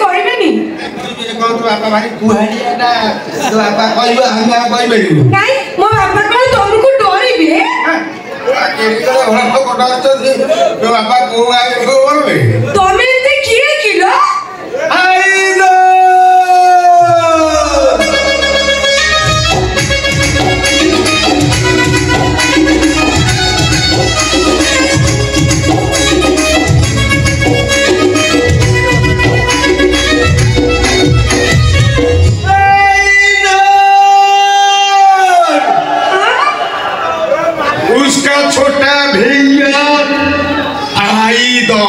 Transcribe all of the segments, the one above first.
कहबेनी कौन तो बापा भाई कुहाड़िया ना तो बापा कहबो हम कहबे नहीं मो बापा को तुमको डरिबे केकरे घर तो कोटा तो बापा को आए को बोलबे तमे एते किए किलो आई दो छोटा भैया आई दो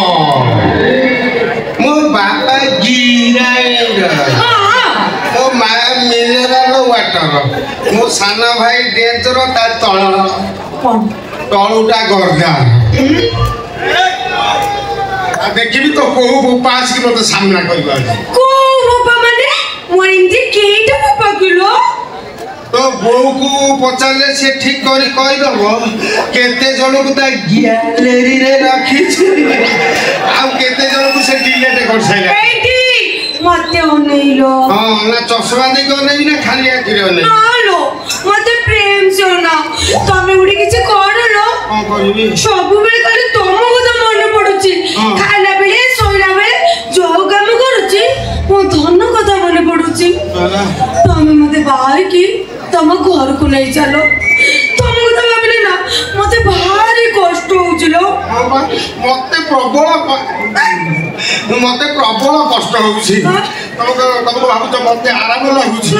मो बापा गिराएगा मो माया मिनरल वाटर मो साना भाई डेंजर ता तलुटा गर्दा देखिबी तो को पास की मत सामना करबा को बापा माने मोर इंजे केटा बापा किलो तो बोऊ को पचारे से ठीक करी कहि दबो केते जण को ता गैलरी रे राखी छी आ केते जण को से डिलीट कर साइला एटी मते ओनेलो हां ना चश्मा दे को नै ना खाली आखिरे ओनै हालो मते प्रेम से ना तमे उडी किछ करलो हां करिबी सब बेले खाली तमो को मन पडुची खाला बेले सोइला बेले जो काम करूची मो धन कथा मन पडुची तमे मते बाहर की तम घर को नहीं चलो तुमको तो भाविले ना मते भारी कष्ट होउछलो मते प्रबल कष्ट होउछि तुमको भाबुछ मते आराम लागुछि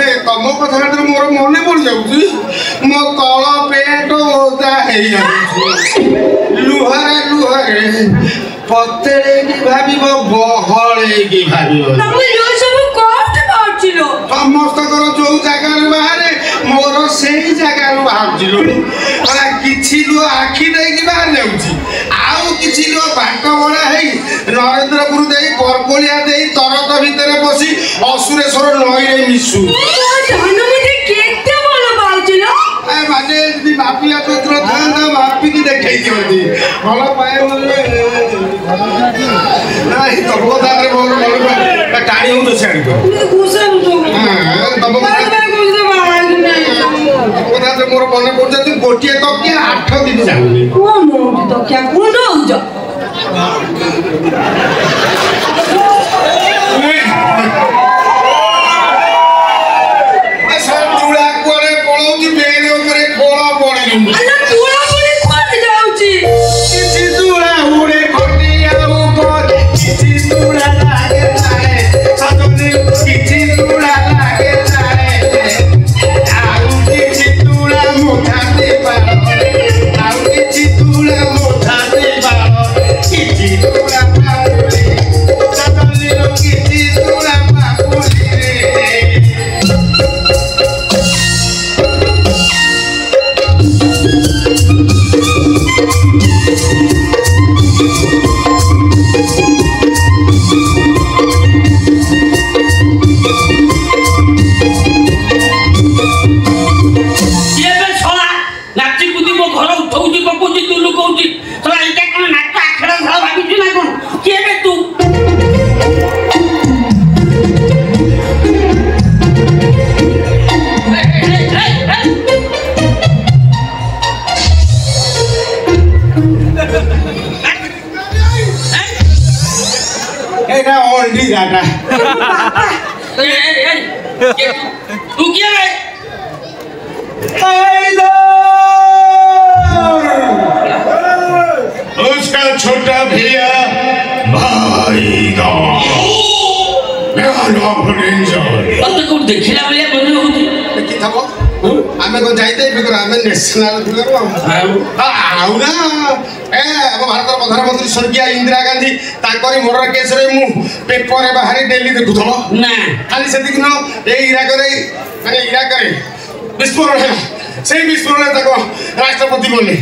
ए तम कथा रे मोर मने पड़ जाउछि मो तळ पेट ओदा हे जाउछि लुहारे पतले की भाबिबो बहळे की भाबिबो तम यो सब कष्ट पाउछिलो समस्त कर जो जगह बाहर मोर सेही जगह बाहर जिलो अला किछि लो आखी दे की बाहर जाउछि आउ किछि लो बाट बड़ा हेई नरेंद्रपुर देई परकोलिया देई तरत भीतर बसी असुरेश्वर नई रे मिसु धन मते केते बोल पाउछिलो ए माने यदि मापिया पुत्र थांदा मापी की देखै दियंती भल पाए बोले नाही तो बोदारे बोल बोल टाणी हो तो छाड़ी को गुसन तो हां तब কথা তো মোর মনে পড়ছে তুই গোটিয়ে তকিয়া 8 দিন যাবি ও মোটি তকিয়া গুন্ড হউছ সব চুড়া করে পড়ৌছি বেড উপরে খোলা পড়েনি আলা তুলা পড়ে কোন যাউছি কিছু চুড়া উড়ে খটিয়া উপর কিছু চুড়া লাগে তারে সাজনে কিছু চুড়া লাগে তারে जाता तू क्या है उसका छोटा भैया भाई दा मेरा नाम रेंजर अब तक देखिला वाले बने होती देखि थबो आमे को जाइते बिकर आमे नेशनल फिगर आउ ना ए अब भारत प्रधानमंत्री स्वर्गीय इंदिरा गांधी ताकरी मर्डर केस रे मु पेपर रे बाहर डेली देखुथबो ना खाली से दिनो ए इराक रे माने इराक रे विस्फोरण है से विस्फोरण तक राष्ट्रपति बोले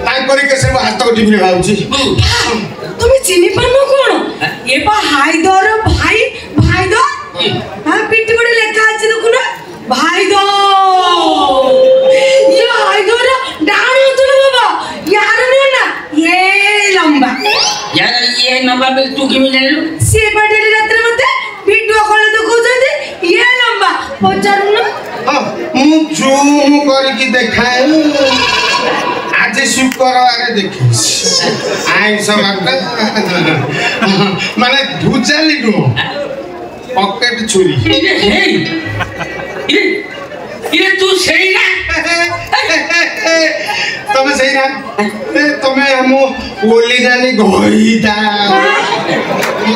ताकरी केस रे हाथ को टीवी रे भाउची তুমি চিনি পানো কোন এবা হায়দর ভাই ভাইদর হ্যাঁ পিটি করে লেখা আছে দেখো না ভাইদর ये हायदर डाउन होतो ना बाबा यार नो ना ये लंबा यार ये नंबर पे तू की मिले लो से बड़े रात रे मते ପଚାରୁନ ମୁଁ ଜୁମ୍ କରିକି ଦେଖାଏ ଆଜି ଶୁକ୍ରବାର ଦେଖିଛି ଆଇଁଷ ମାନେ ଭୁଜାଲି ନୁହଁ ପକେଟ ଛୁରୀ ତୁ ସେଇ ନା ତମେ ସେଇ ନା ତମେ ଆମ ଓଲି ଜାନି ଗଇତା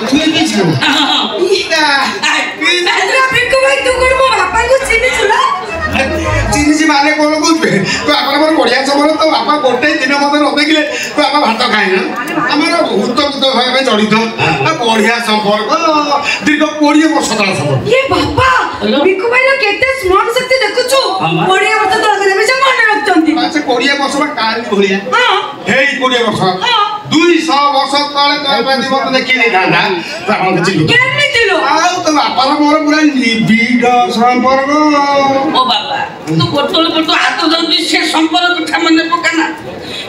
ତୁଇ କିଛି ପିଙ୍କୁ ଭାଇ ତୁ କଣ ମୋ ବାପାଙ୍କୁ ଚିହ୍ନିଛୁ ନା ଚିହ୍ନିଛି ମାନେ କଣ କହୁଛୁ ତୁ ଆପଣଙ୍କର ବଢିଆ ସମୟ ତ ବାପା ଗୋଟେ ଦିନ ମତେ ନ ଦେଖିଲେ ତୁ ବାପା ଭାତ ଖାଇନା ଆମର ଭୂତ ଭାଇ ପାଇଁ ଜଡ଼ିତ ବଢିଆ ସମ୍ପର୍କ ଦୀର୍ଘ 20 ବର୍ଷ ତଳ ସମ୍ପର୍କ ଏ ବାପା ପିଙ୍କୁ ଭାଇ କେତେ ସ୍ମରଣ ଶକ୍ତି ଦେଖୁଛୁ 20 ବର୍ଷ ତଳ କଥା ସେ ମନେ ରଖୁଛନ୍ତି ସେ 20 ବର୍ଷ ବା କାଲି ଭଳିଆ ହେଇ 20 ବର୍ଷ 200 ବର୍ଷ ତଳେ ତୋ ପାଇଁ ମତେ ଦେଖି ଦେଇଥାନ୍ତା ତୁ ଆପଣଙ୍କୁ ଚିହ୍ନି କେମିତି ଲୋ ଆଉ ତ ବାପାର ମୋର ପୁରା ନିବିଡ଼ ସମ୍ପର୍କ ଓ ବାବା ତୁ ଗୋଟଳ ହାତ ଧରୁଛି ସେ ସମ୍ପର୍କ କଥା ମନେ ପକାନା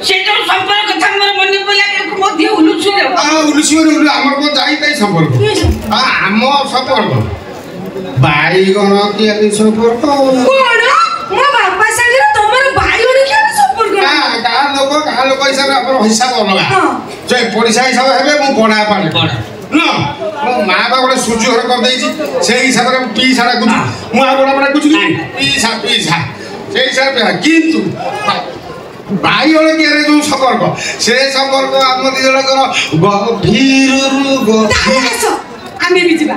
ସେ ଯୋଉ ସମ୍ପର୍କ କଥା ମୋର ମନେ ପଡ଼ିଲା ବେଳକୁ ମୋ ଦେହ ଉଲୁଛି ଉଲୁସିବନି ଆମର କଣ ଯାଇତାଇ ସମ୍ପର୍କ ଆମ ସମ୍ପର୍କ ବାଇଗଣ କିଆରି ସମ୍ପର୍କ କଣ ମୋ ବାପା ସାଙ୍ଗରେ ତମର ବାଇଗଣ କିଆରି ସମ୍ପର୍କ ଗାଁ ଲୋକ ହିସାବରେ ଆମର ହିସାବ ଅଲଗା ଯେ ପଡ଼ିଶା ହିସାବ ହେବେ ମୁଁ ବଡ଼ା ପାଣି ମୋ ମା ବା ଗୋଟେ ସୂର୍ଯ୍ୟ ଘର କରିଦେଇଛି ସେଇ ହିସାବରେ ପିଇସା ଡାକୁଛୁ ମୁଁ ଆଉ ବଡ଼ା ଡାକୁଛୁ ପିଇସା ସେଇ ହିସାବରେ କିନ୍ତୁ ବାଇଗଣ କିଆରେ ଯୋଉ ସମ୍ପର୍କ ସେ ସମ୍ପର୍କ ଆମ ଦି ଜଣଙ୍କର ଗଭୀରରୁ ଗଭୀର ଆମେ ବି ଯିବା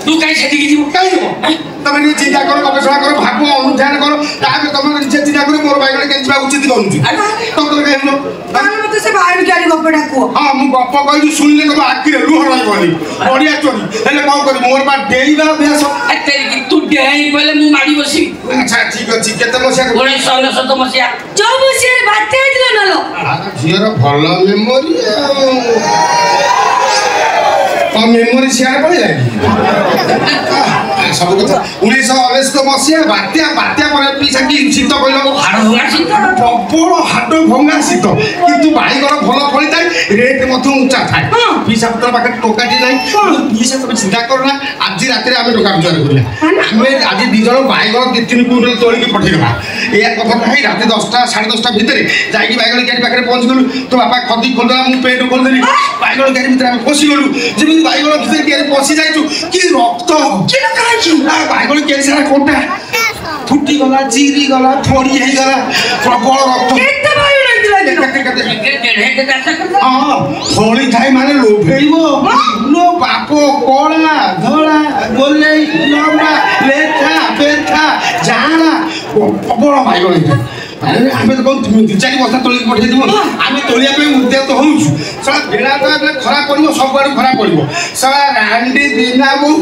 ତୁ କାଇଁ ସେଠିକି ଯିବୁ କାଇଁ ଯିବ ତମେ ନିଜେ ଚିନ୍ତା କର ଗବେଷଣା କର ଭାବ ଅନୁଧ୍ୟାନ କର ତାପରେ ତମେ ନିଜେ ଚିନ୍ତା କରି ମୋର ବାଇଗଣ କେମିତି ଯିବା ଉଚିତ କରୁଛି ତମେ କାହିଁ ମତେ ସେ ବାଇଗଣ କିଆରି ଗପଟା କୁହ ହଁ ମୁଁ ଗପ କହିଲି ଶୁଣିଲେ ତମ ଆଖିରେ ଲୁହ ରହିବନି ବଢିଆ ଚୋରି ହେଲେ କଣ କରିବି ମୋର ବା ଡେଇବା ଅଭ୍ୟାସ ତୁ ଡେଇଁ ପଇଲେ ମୁଁ ମାଡ଼ି ବସିବି ଆଚ୍ଛା ଠିକ ଅଛି କେତେ ମସିହା 1999 ମସିହା ଯୋଉ ମସିହାରେ ବାତ୍ୟା ହେଇଥିଲା ନା ଲୋ ଝିଅର ଭଲ ମେମୋରି ଆଉ ମେମୋରି ସିଆଡ଼େ ପଳେଇଲା ସବୁ କଥା 1999 ମସିହା ବାତ୍ୟା ପରେ ପିସା କି ଶୀତ କହିଲ ହାଡ଼ ଭଙ୍ଗା ଶୀତ ପ୍ରବଳ ହାଡ଼ ଭଙ୍ଗା ଶୀତ କିନ୍ତୁ ବାଇଗଣ ଭଲ ଫଳିଥାଏ ରେଟ୍ ମଧ୍ୟ ଉଞ୍ଚା ଥାଏ ପିସା ପତ୍ର ପାଖରେ ଟଙ୍କାଟି ନାହିଁ ପିସା ତମେ ଚିନ୍ତା କର ନା ଆଜି ରାତିରେ ଆମେ ଟଙ୍କା ରୋଜଗାର କରିବା ଆମେ ଆଜି 2 ଜଣ ବାଇଗଣ 2-3 କୁଇଣ୍ଟାଲ ତୋଳିକି ପଠେଇଦେବା ଏୟା କଥା ନାହିଁ ରାତି 10ଟା 10:30 ଭିତରେ ଯାଇକି ବାଇଗଣ କ୍ୟାରି ପାଖରେ ପହଞ୍ଚିଗଲୁ ତୋ ବାପା ଖଦି ଖୋଲିଦେଲା ମୁଁ ପେଟ ଖୋଲିଦେଲି ବାଇଗଣ କ୍ୟାରି ଭିତରେ ଆମେ ପଶିଗଲୁ ଯେମିତି ବାଇଗଣ ଭିତରେ କ୍ୟାରି ପଶି ଯାଇଛୁ କି ରକ୍ତ ବାଇଗଣ କ୍ୟାରି ସାରା କୋଟା ଫୁଟିଗଲା ଚିରିଗଲା ଫୋଡ଼ି ହେଇଗଲା ପ୍ରବଳ ରକ୍ତ ଫଳି ଥାଏ ମାନେ ଲୋଭେଇବ ଲୋ ବାପ କଳା ଧଳା ଗୋଲେଇ ଲମ୍ବା ଲେଖା ବେଥା ଜାଣା ପ୍ରବଳ ବାଇଗଣ ହେଇଥାଏ ଆମେ ତ କଣ 2-4 ବସ୍ତା ତୋଳିକି ପଠେଇଦେବୁ ଆମେ ତୋଳିବା ପାଇଁ ଉଦ୍ୟତ ହଉଛୁ ସାରା ବେଳା ତ ଖରାପ ପଡ଼ିବ ସବୁଆଡ଼ୁ ଖରାପ ପଡ଼ିବ ସାରା ରାଣ୍ଡି ଦିନା ମୁଁ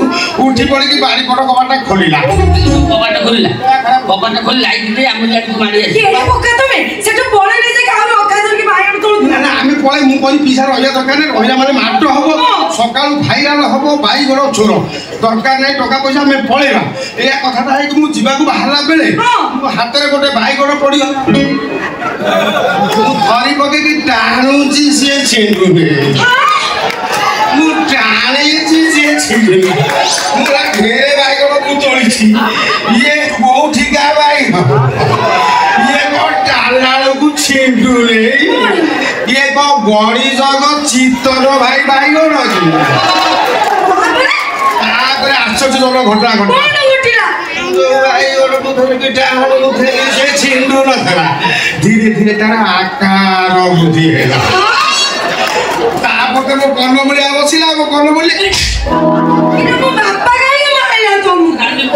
ଉଠି ପଡ଼ିକି ବାରିପଟ କବାଟା ଖୋଲିଲା ଆମେ ପଳେଇ ମୁଁ କହି ପିସା ରହିବା ଦରକାର ନାହିଁ ରହିଲା ମାନେ ମାଡ଼ ହବ ସକାଳୁ ଭାଇରାଲ ହବ ବାଇଗଣ ଚୋର ଦରକାର ନାହିଁ ଟଙ୍କା ପଇସା ଆମେ ପଳେଇବା ଏଇଆ କଥାଟା ହେଇକି ମୁଁ ଯିବାକୁ ବାହାରିଲା ବେଳେ ମୋ ହାତରେ ଗୋଟେ ବାଇଗଣ ପଡ଼ିବ ମୁଁ ଧରି ପକେଇକି ଟାଣୁଛି ସିଏ ଛିଣ୍ଡୁନି ମୁଁ ଟାଣିଛି ସିଏ ଛିଣ୍ଡୁନି ମୁଁ ଢେରେ ବାଇଗଣ ମୁଁ ତୋଳିଛି ଇଏ କୋଉଠିକା ବାଇଗଣ ଇଏ କଣ ଟାଣିଲା ବେଳକୁ ଛିଣ୍ଡୁନି ଇଏ କଣ ଗଣି ଜଗ ଚିତ୍ତର ଭାଇ ବାଇଗଣ ଅଛି ତାପରେ ଆଶ୍ଚର୍ଯ୍ୟଜନକ ଘଟଣା ଘଟିଲା ବାଇଗଣକୁ ଧରିକି ଟାଣୁଥିଲି ସେ ଛିଣ୍ଡୁ ନଥିଲା ଧୀରେ ଧୀରେ ତାର ଆକାର ବୃଦ୍ଧି ହେଲା ତାପରେ ମୋ କର୍ଣ୍ଣମୂଳିଆ ବସିଲା ମୋ କର୍ଣ୍ଣମୂଳି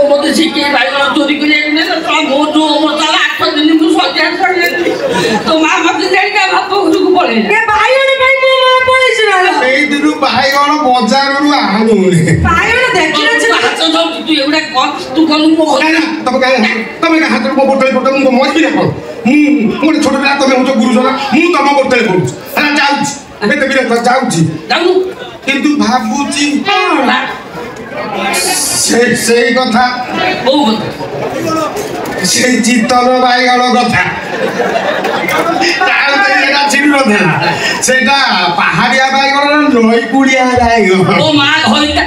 ମତେ ଶିଖେଇ ବାଇଗଣ ଚୋରି କରିବାକୁ ନେଲେ ମୋ ଯୋଉ ଅବସ୍ଥା 8 ଦିନ ମୁଁ ସଜ୍ଜା ଛାଡ଼ିଦେଲି ତୋ ମା ମତେ ଜାଣିକା ବାପ ଘରକୁ ପଳେଇଲା ବାଇଗଣ ପାଇଁ ମୋ ମା ପଳେଇଛି ନା ସେଇଦିନୁ ବାଇଗଣ ବଜାରରୁ ଆଣୁନି ବାଇଗଣ ଦେଖିଲା ହାତ ଧରୁଛୁ ତୁ ଏଗୁଡ଼ା କଣ ତୁ କଲୁ ମୋ ତମେ ହାତରେ ମୋ ବୋତଲ ପଟ ମୁଁ ମରିବି ନା କଣ ମୁଁ ଗୋଟେ ଛୋଟ ପିଲା ତମେ ହଉଛ ଗୁରୁଜନ ମୁଁ ତମ ବୋତଲ ପଡୁଛି ହେଲା ଯାଉଛି ଏତେ ବିରକ୍ତ ଯାଉଛି କିନ୍ତୁ ଭାବୁଛି କଣ ସେଇ କଥା କୋଉ କଥା সেই চিত্তর বাইগণ কথা তার এটা চিহ্ন দেনা সেটা পাহাড়িয়া বাইগণ নই কুড়িয়া বাইগণ ও মা হইতে